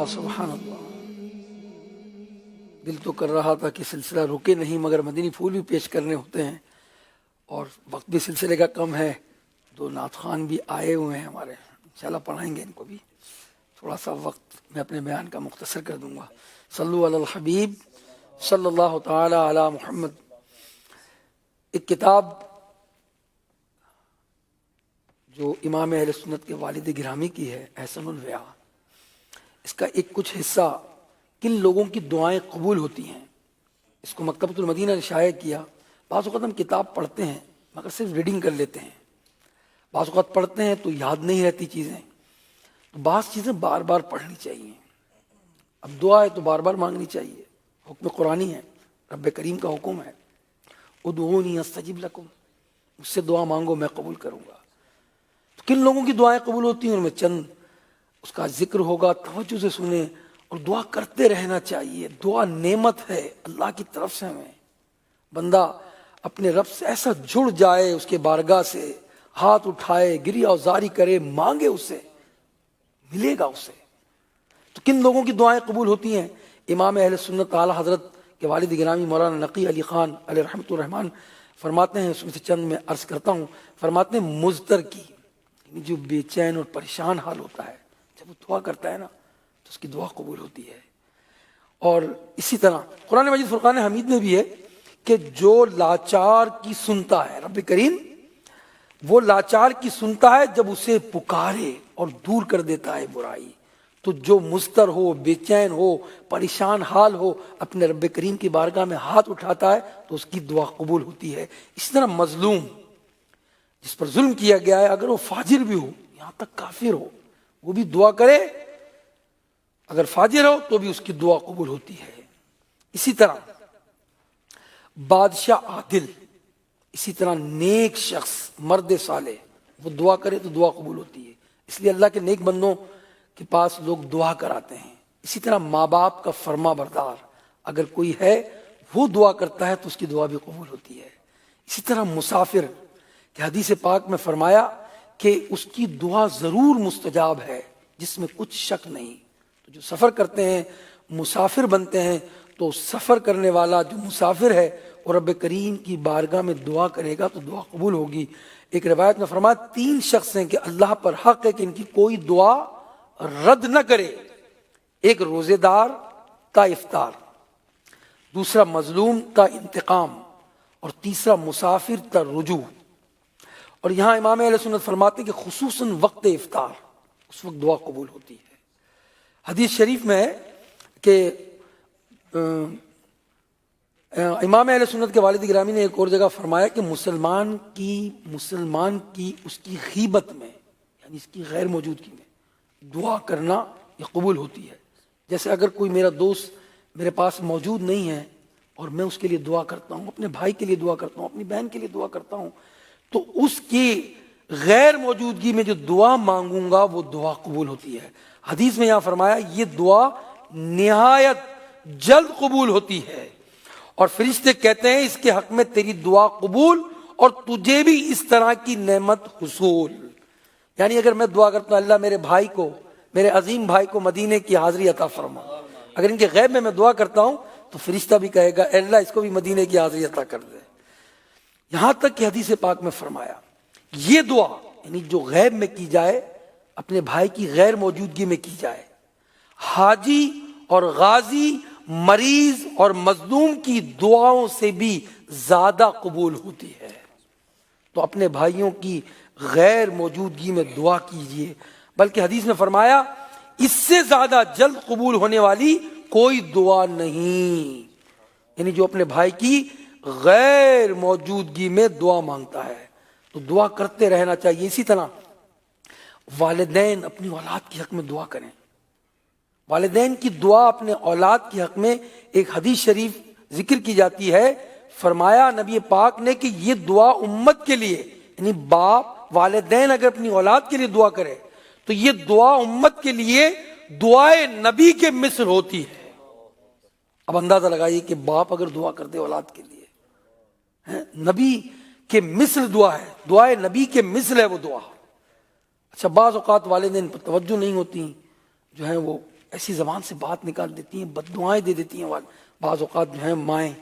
سبحان اللہ، دل تو کر رہا تھا کہ سلسلہ رکے نہیں، مگر مدنی پھول بھی پیش کرنے ہوتے ہیں اور وقت بھی سلسلے کا کم ہے. دو نعت خوان بھی آئے ہوئے ہیں ہمارے، انشاءاللہ پڑھائیں گے ان کو بھی. تھوڑا سا وقت میں اپنے بیان کا مختصر کر دوں گا. صلو علی الحبیب صلی اللہ تعالی علی محمد. ایک کتاب جو امام اہل سنت کے والد گرامی کی ہے، احسن الویاء، اس کا ایک کچھ حصہ کن لوگوں کی دعائیں قبول ہوتی ہیں، اس کو مکتبۃ المدینہ نے شائع کیا. بعض اوقات ہم کتاب پڑھتے ہیں مگر صرف ریڈنگ کر لیتے ہیں، بعض اوقات پڑھتے ہیں تو یاد نہیں رہتی چیزیں، تو بعض چیزیں بار بار پڑھنی چاہیے. اب دعا ہے تو بار بار مانگنی چاہیے، حکم قرآنی ہے، رب کریم کا حکم ہے، ادعونی استجب لکم، مجھ سے دعا مانگو میں قبول کروں گا. تو کن لوگوں کی دعائیں قبول ہوتی ہیں ان میں چند اس کا ذکر ہوگا، توجہ سے سنیں اور دعا کرتے رہنا چاہیے. دعا نعمت ہے اللہ کی طرف سے. ہمیں بندہ اپنے رب سے ایسا جڑ جائے، اس کے بارگاہ سے ہاتھ اٹھائے، گریہ وزاری کرے، مانگے، اس سے ملے گا اسے. تو کن لوگوں کی دعائیں قبول ہوتی ہیں؟ امام اہل سنت اعلیٰ حضرت کے والد گرامی مولانا نقی علی خان علیہ رحمۃ الرحمن فرماتے ہیں، اس میں سے چند میں عرض کرتا ہوں. فرماتے ہیں مضطر کی، یعنی جو بے چین اور پریشان حال ہوتا ہے، جب وہ دعا کرتا ہے نا تو اس کی دعا قبول ہوتی ہے. اور اسی طرح قرآن مجید فرقان حمید میں بھی ہے کہ جو لاچار کی سنتا ہے، رب کریم وہ لاچار کی سنتا ہے جب اسے پکارے اور دور کر دیتا ہے برائی. تو جو مضطر ہو، بے چین ہو، پریشان حال ہو، اپنے رب کریم کی بارگاہ میں ہاتھ اٹھاتا ہے تو اس کی دعا قبول ہوتی ہے. اسی طرح مظلوم، جس پر ظلم کیا گیا ہے، اگر وہ فاجر بھی ہو، یہاں تک کافر ہو، وہ بھی دعا کرے، اگر فاجر ہو تو بھی اس کی دعا قبول ہوتی ہے. اسی طرح بادشاہ عادل، اسی طرح نیک شخص، مرد صالح، وہ دعا کرے تو دعا قبول ہوتی ہے. اس لیے اللہ کے نیک بندوں کے پاس لوگ دعا کراتے ہیں. اسی طرح ماں باپ کا فرما بردار اگر کوئی ہے، وہ دعا کرتا ہے تو اس کی دعا بھی قبول ہوتی ہے. اسی طرح مسافر کہ حدیث پاک میں فرمایا کہ اس کی دعا ضرور مستجاب ہے، جس میں کچھ شک نہیں. تو جو سفر کرتے ہیں، مسافر بنتے ہیں، تو سفر کرنے والا جو مسافر ہے اور رب کریم کی بارگاہ میں دعا کرے گا تو دعا قبول ہوگی. ایک روایت میں فرمایا 3 شخص ہیں کہ اللہ پر حق ہے کہ ان کی کوئی دعا رد نہ کرے. ایک روزے دار کا افطار، دوسرا مظلوم کا انتقام، اور تیسرا مسافر کا رجوع. اور یہاں امام اہل سنت فرماتے ہیں کہ خصوصاً وقت افطار، اس وقت دعا قبول ہوتی ہے. حدیث شریف میں ہے کہ امام اہل سنت کے والد گرامی نے ایک اور جگہ فرمایا کہ مسلمان کی اس کی غیبت میں، یعنی اس کی غیر موجودگی میں دعا کرنا یہ قبول ہوتی ہے. جیسے اگر کوئی میرا دوست میرے پاس موجود نہیں ہے اور میں اس کے لیے دعا کرتا ہوں، اپنے بھائی کے لیے دعا کرتا ہوں، اپنی بہن کے لیے دعا کرتا ہوں، تو اس کی غیر موجودگی میں جو دعا مانگوں گا وہ دعا قبول ہوتی ہے. حدیث میں یہاں فرمایا یہ دعا نہایت جلد قبول ہوتی ہے، اور فرشتے کہتے ہیں اس کے حق میں تیری دعا قبول اور تجھے بھی اس طرح کی نعمت حصول. یعنی اگر میں دعا کرتا ہوں اللہ میرے بھائی کو، میرے عظیم بھائی کو مدینے کی حاضری عطا فرما، اگر ان کے غیب میں دعا کرتا ہوں تو فرشتہ بھی کہے گا اے اللہ اس کو بھی مدینے کی حاضری عطا کر دے. یہاں تک کہ حدیث پاک میں فرمایا یہ دعا یعنی جو غیب میں کی جائے، اپنے بھائی کی غیر موجودگی میں کی جائے، حاجی اور غازی، مریض اور مظلوم کی دعاؤں سے بھی زیادہ قبول ہوتی ہے. تو اپنے بھائیوں کی غیر موجودگی میں دعا کیجیے، بلکہ حدیث میں فرمایا اس سے زیادہ جلد قبول ہونے والی کوئی دعا نہیں. یعنی جو اپنے بھائی کی غیر موجودگی میں دعا مانگتا ہے تو دعا کرتے رہنا چاہیے. اسی طرح والدین اپنی اولاد کے حق میں دعا کریں. والدین کی دعا اپنے اولاد کے حق میں ایک حدیث شریف ذکر کی جاتی ہے. فرمایا نبی پاک نے کہ یہ دعا امت کے لیے، یعنی باپ والدین اگر اپنی اولاد کے لیے دعا کرے تو یہ دعا امت کے لیے دعائے نبی کے مثل ہوتی ہے. اب اندازہ لگائیے کہ باپ اگر دعا کرتے اولاد کے لیے، نبی کے مثل دعا ہے، دعائے نبی کے مثل ہے وہ دعا. اچھا بعض اوقات والدین پر توجہ نہیں ہوتی، جو ہے وہ ایسی زبان سے بات نکال دیتی ہیں، بد دعائیں دے دیتی ہیں. بعض اوقات جو ہیں مائیں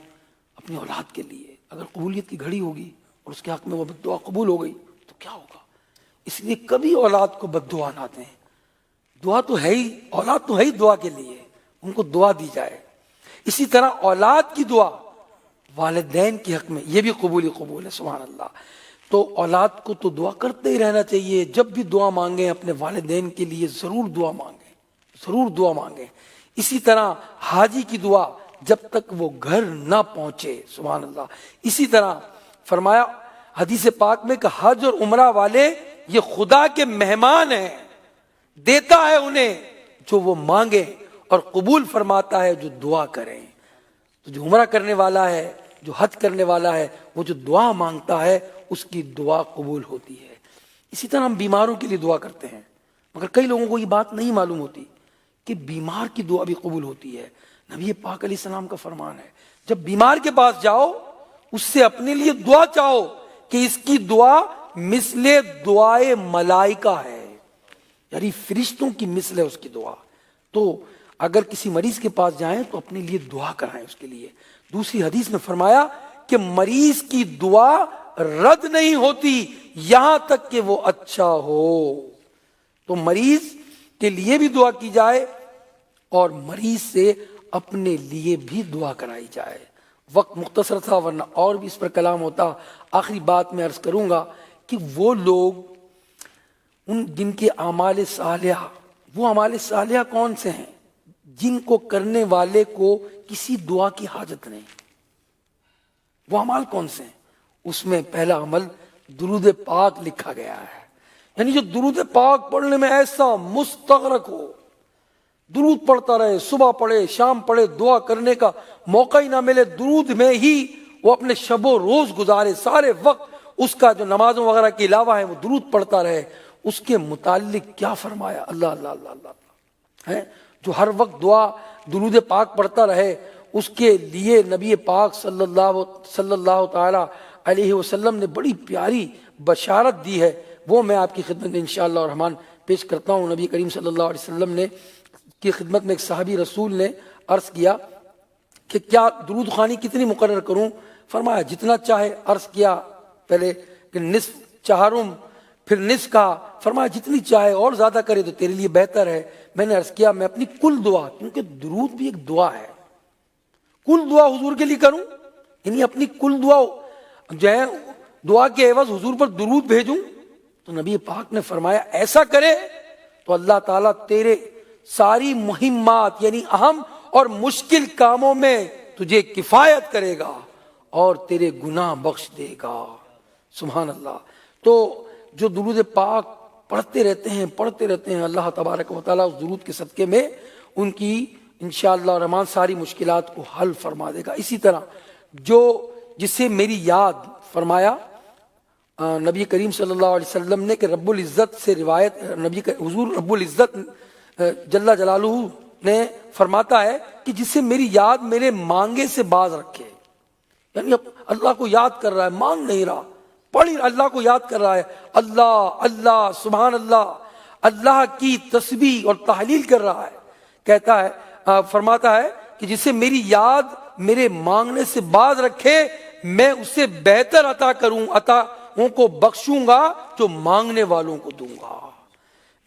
اپنی اولاد کے لیے اگر قبولیت کی گھڑی ہوگی اور اس کے حق میں وہ بد دعا قبول ہو گئی تو کیا ہوگا؟ اس لیے کبھی اولاد کو بد دعا نہ دیں. دعا تو ہے ہی، اولاد تو ہے ہی دعا کے لیے، ان کو دعا دی جائے. اسی طرح اولاد کی دعا والدین کے حق میں یہ بھی قبول ہے. سبحان اللہ. تو اولاد کو تو دعا کرتے ہی رہنا چاہیے. جب بھی دعا مانگیں اپنے والدین کے لیے ضرور دعا مانگیں، ضرور دعا مانگیں. اسی طرح حاجی کی دعا جب تک وہ گھر نہ پہنچے. سبحان اللہ. اسی طرح فرمایا حدیث پاک میں کہ حج اور عمرہ والے یہ خدا کے مہمان ہیں، دیتا ہے انہیں جو وہ مانگے اور قبول فرماتا ہے جو دعا کریں. تو جو عمرہ کرنے والا ہے، جو حج کرنے والا ہے، وہ جو دعا مانگتا ہے اس کی دعا قبول ہوتی ہے. اسی طرح ہم بیماروں کے لیے دعا کرتے ہیں، مگر کئی لوگوں کو یہ بات نہیں معلوم ہوتی کہ بیمار کی دعا بھی قبول ہوتی ہے. نبی پاک علیہ السلام کا فرمان ہے جب بیمار کے پاس جاؤ اس سے اپنے لیے دعا چاہو کہ اس کی دعا مثل دعائے ملائکہ ہے، یعنی فرشتوں کی مثل ہے اس کی دعا. تو اگر کسی مریض کے پاس جائیں تو اپنے لیے دعا کرائیں اس کے لیے. دوسری حدیث میں فرمایا کہ مریض کی دعا رد نہیں ہوتی یہاں تک کہ وہ اچھا ہو. تو مریض کے لیے بھی دعا کی جائے اور مریض سے اپنے لیے بھی دعا کرائی جائے. وقت مختصر تھا ورنہ اور بھی اس پر کلام ہوتا. آخری بات میں عرض کروں گا کہ وہ لوگ ان جن کے اعمال صالحہ، وہ اعمال صالحہ کون سے ہیں جن کو کرنے والے کو کسی دعا کی حاجت نہیں. وہ اعمال کون سے ہیں؟ اس میں پہلا عمل درود پاک لکھا گیا ہے. یعنی جو درود پاک پڑھنے میں ایسا مستغرق ہو، درود پڑھتا رہے، صبح پڑھے شام پڑھے، دعا کرنے کا موقع ہی نہ ملے، درود میں ہی وہ اپنے شب و روز گزارے، سارے وقت اس کا جو نمازوں وغیرہ کے علاوہ ہے وہ درود پڑھتا رہے. اس کے متعلق کیا فرمایا؟ اللہ اللہ اللہ اللہ ہے. جو ہر وقت دعا درود پاک پڑھتا رہے اس کے لیے نبی پاک صلی اللہ تعالی علیہ وسلم نے بڑی پیاری بشارت دی ہے. وہ میں آپ کی خدمت میں انشاءاللہ الرحمن پیش کرتا ہوں. نبی کریم صلی اللہ علیہ وسلم نے کی خدمت میں ایک صحابی رسول نے عرض کیا کہ کیا درود خوانی کتنی مقرر کروں؟ فرمایا جتنا چاہے. عرض کیا پہلے کہ نصف چہارم، پھر نصف کا. فرمایا جتنی چاہے اور زیادہ کرے تو تیرے لیے بہتر ہے. میں نے عرض کیا میں اپنی کل دعا، کیونکہ درود بھی ایک دعا ہے، کل دعا حضور کے لیے کروں، یعنی اپنی کل دعا جو ہے دعا کے عوض حضور پر درود بھیجوں. تو نبی پاک نے فرمایا ایسا کرے تو اللہ تعالیٰ تیرے ساری مہمات یعنی اہم اور مشکل کاموں میں تجھے کفایت کرے گا اور تیرے گناہ بخش دے گا. سبحان اللہ. تو جو درود پاک پڑھتے رہتے ہیں اللہ تبارک و تعالیٰ اس درود کے صدقے میں ان کی انشاءاللہ الرحمن ساری مشکلات کو حل فرما دے گا. اسی طرح جو جسے میری یاد، فرمایا نبی کریم صلی اللہ علیہ وسلم نے کہ رب العزت سے روایت، حضور رب العزت جل جلالہ نے فرماتا ہے کہ جسے میری یاد میرے مانگے سے باز رکھے. یعنی اللہ کو یاد کر رہا ہے، مانگ نہیں رہا، پڑھ اللہ کو یاد کر رہا ہے، اللہ اللہ سبحان اللہ، اللہ کی تسبیح اور تحلیل کر رہا ہے. کہتا ہے فرماتا ہے کہ جسے میری یاد میرے مانگنے سے باز رکھے میں اسے بہتر عطا کروں، عطاؤں کو بخشوں گا جو مانگنے والوں کو دوں گا.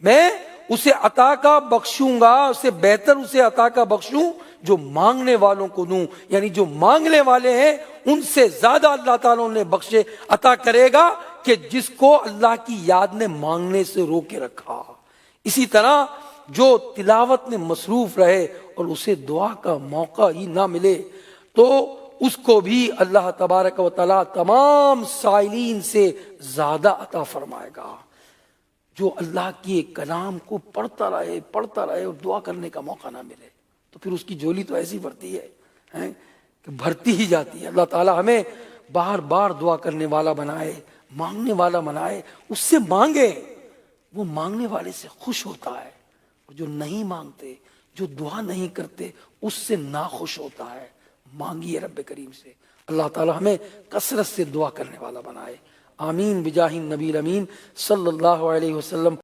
میں اسے عطا کا بخشوں گا، اسے بہتر اسے عطا کا بخشوں جو مانگنے والوں کو دوں. یعنی جو مانگنے والے ہیں ان سے زیادہ اللہ تعالیٰ نے بخشے عطا کرے گا کہ جس کو اللہ کی یاد نے مانگنے سے روکے رکھا. اسی طرح جو تلاوت میں مصروف رہے اور اسے دعا کا موقع ہی نہ ملے تو اس کو بھی اللہ تبارک و تعالیٰ تمام سائلین سے زیادہ عطا فرمائے گا. جو اللہ کی ایک کلام کو پڑھتا رہے اور دعا کرنے کا موقع نہ ملے تو پھر اس کی جولی تو ایسی بھرتی ہے کہ بھرتی ہی جاتی ہے. اللہ تعالیٰ ہمیں بار بار دعا کرنے والا بنائے، مانگنے والا بنائے. اس سے مانگے، وہ مانگنے والے سے خوش ہوتا ہے، اور جو نہیں مانگتے، جو دعا نہیں کرتے اس سے ناخوش ہوتا ہے. مانگیے رب کریم سے. اللہ تعالیٰ ہمیں کثرت سے دعا کرنے والا بنائے. آمین بجاہ النبی الامین صلی اللہ علیہ وسلم.